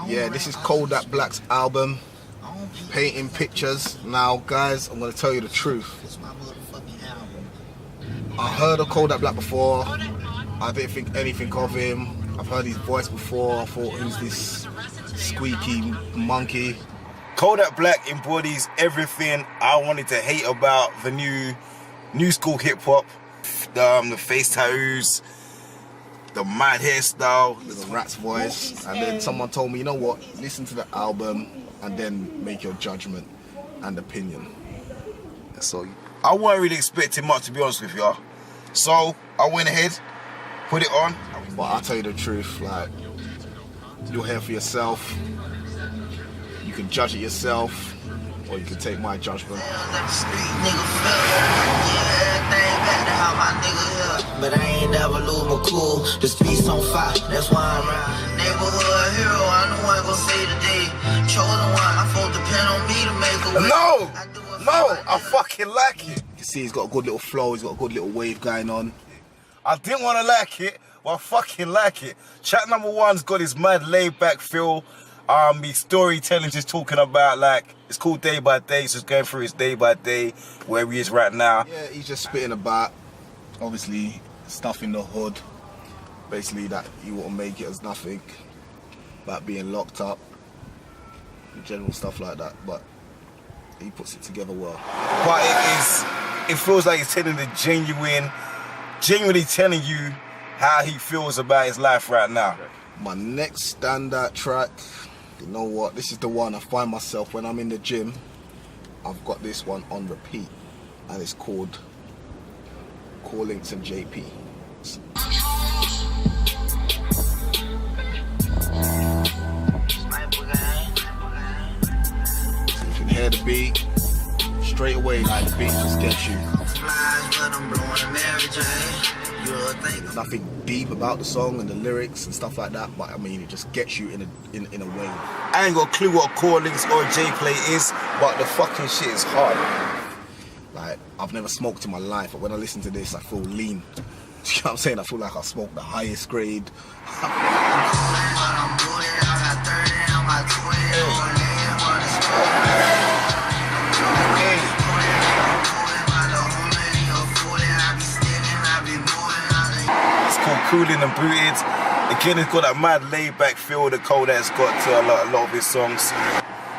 Yeah, this is Kodak Black's album, Painting Pictures. Now, guys, I'm gonna tell you the truth. I heard of Kodak Black before. I didn't think anything of him. I've heard his voice before. I thought, who's this squeaky monkey? Kodak Black embodies everything I wanted to hate about the new school hip hop. The face tattoos, the mad hairstyle, the rat's voice, and then someone told me, you know what, listen to the album and then make your judgment and opinion. So I wasn't really expecting much, to be honest with y'all. So I went ahead, put it on. But I'll tell you the truth, like, you'll hear for yourself. You can judge it yourself, or you can take my judgment. But I ain't never lose my cool. This piece on fire, that's why I'm around. Neighborhood hero, I know I gon' say today. Chosen one, my folks depend on me to make a way. No, I fucking like it. You can see he's got a good little flow, he's got a good little wave going on. I didn't want to like it, but I fucking like it. Track number one's got his mad laid back feel. His storytelling just talking about, like, it's called Day by Day, so it's going through his day by day, where he is right now. Yeah, he's just spitting about, obviously, stuff in the hood, basically that you want to make it as nothing, about being locked up, general stuff like that, but he puts it together well. But it feels like he's telling the genuinely telling you how he feels about his life right now. My next standout track, you know what, this is the one I find myself when I'm in the gym. I've got this one on repeat, and it's called Links and JP. So you can hear the beat straight away, like the beat just gets you. Nothing deep about the song and the lyrics and stuff like that, but I mean, it just gets you in a way. I ain't got a clue what Links or J-Play is, but the fucking shit is hard. Like, I've never smoked in my life, but when I listen to this, I feel lean. Do you know what I'm saying? I feel like I smoked the highest grade. Cooling and booted. Again, it's got that mad laid-back feel that Kodak's got to a lot of his songs.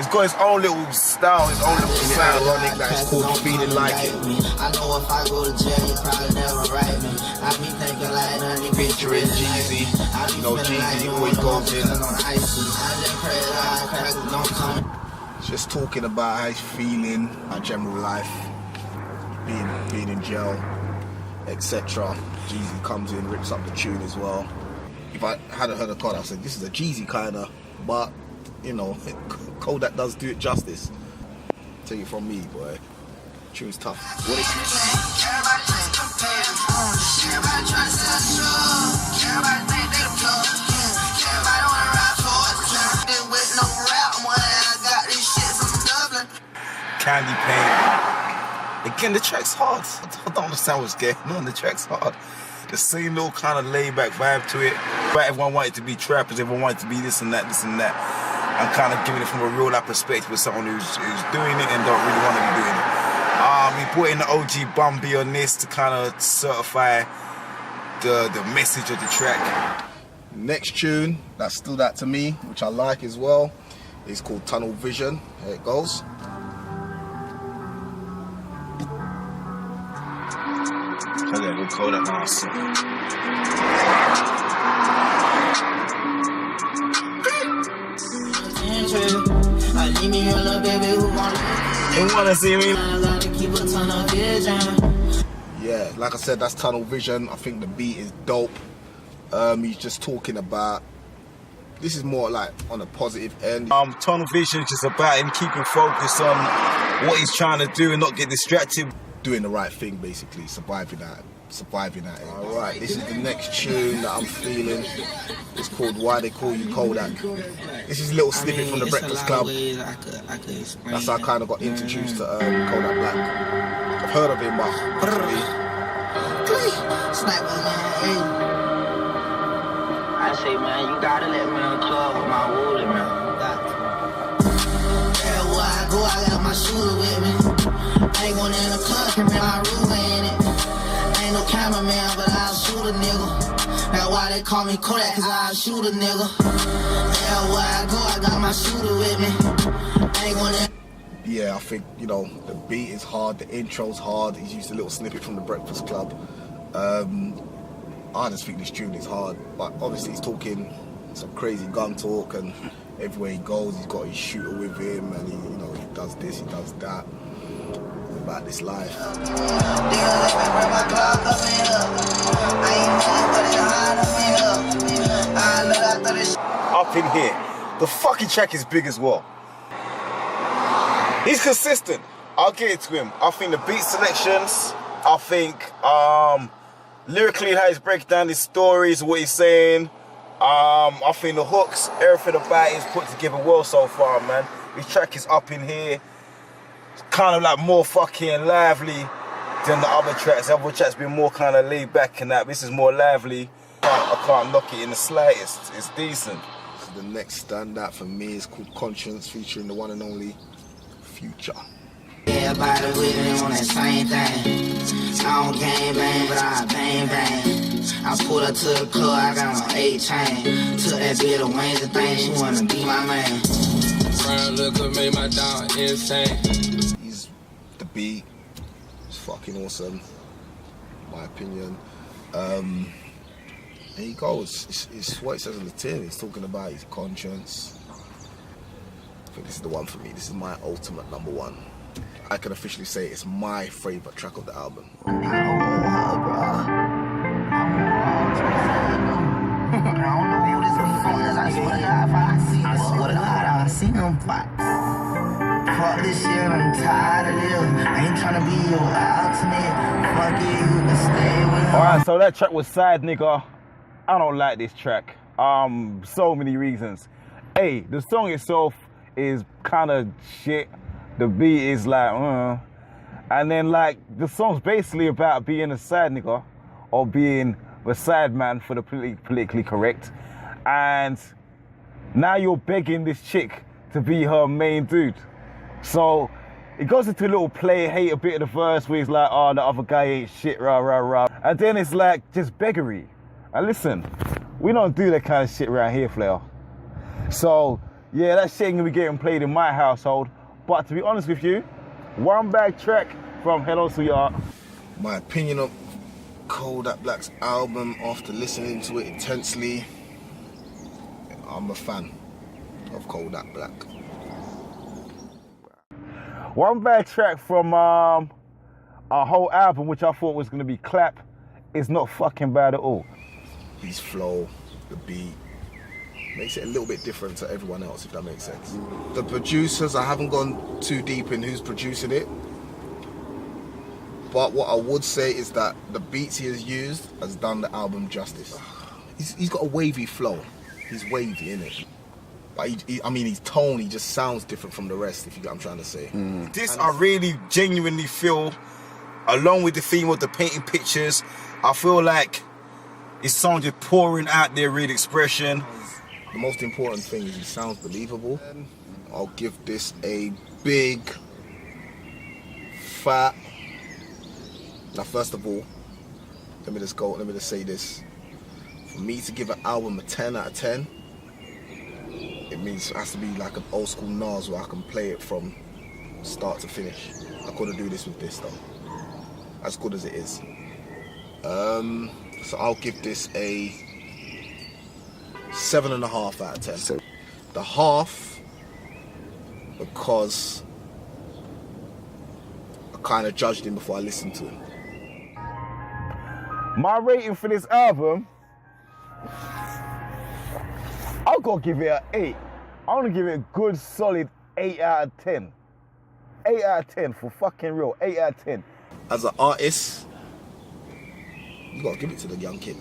It's got his own little style, his own little sound. Ironic that it's called Feeling Like It. I know if I go to jail, you probably never write me. I be thinking like nothing. Featuring Jeezy. You know, Jeezy always goes in. Just talking about how he's feeling, our general life, being in jail, etc. Jeezy comes in, rips up the tune as well. If I hadn't heard of Kodak, I said this is a Jeezy kinda, but you know, Kodak does do it justice. Take it from me, boy. Tune's tough. What is Candy Paint. Again, the track's hard. I don't understand what's going on. The track's hard. The same little kind of laid-back vibe to it. But everyone wanted to be trappers. Everyone wanted to be this and that. I'm kind of giving it from a real-life perspective with someone who's doing it and don't really want to be doing it. We put in the OG Bumby on this to kind of certify the message of the track. Next tune that stood out to me, which I like as well, is called Tunnel Vision. Here it goes. Okay, we'll call that now. They wanna see me. Yeah, like I said, that's Tunnel Vision. I think the beat is dope. He's just talking about, this is more like on a positive end. Tunnel Vision is just about him keeping focused on what he's trying to do and not get distracted. Doing the right thing, basically, surviving that. Alright, this is the next tune that I'm feeling. It's called Why They Call You Kodak. This is a little snippet from the Breakfast Club. That's how I kind of got introduced to Kodak Black. I've heard of him, but I say, man, you gotta let me in the club with my wooly, man. Everywhere I go, I got my shooter with me. Ain't going in the club, can bring my room in it. Ain't no cameraman, but I'll shoot a nigga. That's why they call me Kodak, cause I'll shoot a nigga. Everywhere I go, I got my shooter with me. Ain't going in. Yeah, I think, you know, the beat is hard, the intro's hard. He's used a little snippet from The Breakfast Club. I just think this tune is hard, but obviously he's talking some crazy gun talk, and everywhere he goes, he's got his shooter with him, and he, you know, he does this, he does that. It's about this life. Up in here, the fucking track is big as well. He's consistent. I'll get it to him. I think the beat selections, I think lyrically how he's breaking down his stories, what he's saying. I think the hooks, everything about it is put together well so far, man. This track is up in here. It's kind of like more fucking lively than the other tracks. The other tracks been more kind of laid back and that. This is more lively. I can't knock it in the slightest. It's decent. So the next standout for me is called Conscience, featuring the one and only Future. Everybody with me on that same thing. I don't gang bang, but I bang bang. I pulled up to the club, I got on 8 chain. Took that bit of wings and things, she wanna be my man. Brown liquor made my dog insane. He's the beat. It's fucking awesome, in my opinion. There he goes. It's what it says on the tin. He's talking about his conscience. I think this is the one for me. This is my ultimate #1. I can officially say it's my favourite track of the album. I don't know who this before is. I swear to God, if I swear to God, I see them fight. Fuck this shit, I'm tired of this. I ain't tryna be your ultimate. Fuck it, you can stay with me. Alright, so that track was Side Nigga. I don't like this track. So many reasons. Hey, the song itself is kind of shit. The beat is like, and then like the song's basically about being a side nigga or being a side man for the politically correct, and now you're begging this chick to be her main dude. So it goes into a little play, hate a bit of the verse where he's like, oh, the other guy ain't shit, rah rah rah, and then it's like just beggary. And listen, we don't do that kind of shit around here, Flair. So yeah, that shit ain't gonna be getting played in my household. But to be honest with you, one bag track from Hello Sweetheart. My opinion of Kodak Black's album after listening to it intensely, I'm a fan of Kodak Black. One bag track from a whole album, which I thought was gonna be clap, is not fucking bad at all. His flow, the beat, makes it a little bit different to everyone else, if that makes sense. The producers, I haven't gone too deep in who's producing it, but what I would say is that the beats he has used has done the album justice. He's got a wavy flow. He's wavy, innit? But I mean, his tone, he just sounds different from the rest, if you get what I'm trying to say. This I really genuinely feel, along with the theme of the painting pictures, I feel like his song just pouring out their real expression. The most important thing is he sounds believable. I'll give this a big, fat. Now, first of all, let me just say this. For me to give an album a 10 out of 10, it means it has to be like an old school Nas where I can play it from start to finish. I couldn't do this with this though, as good as it is. So I'll give this a 7.5 out of 10. So the half, because I kind of judged him before I listened to him. My rating for this album, I'll go give it an 8. I want to give it a good solid 8 out of 10. 8 out of 10 for fucking real. 8 out of 10. As an artist, you gotta give it to the young kid.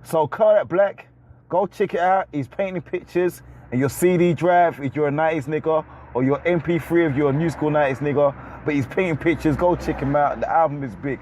So Kodak Black, go check it out. He's painting pictures and your CD drive if you're a 90s nigga, or your MP3 if you're a new school 90s nigga. But he's painting pictures. Go check him out. The album is big.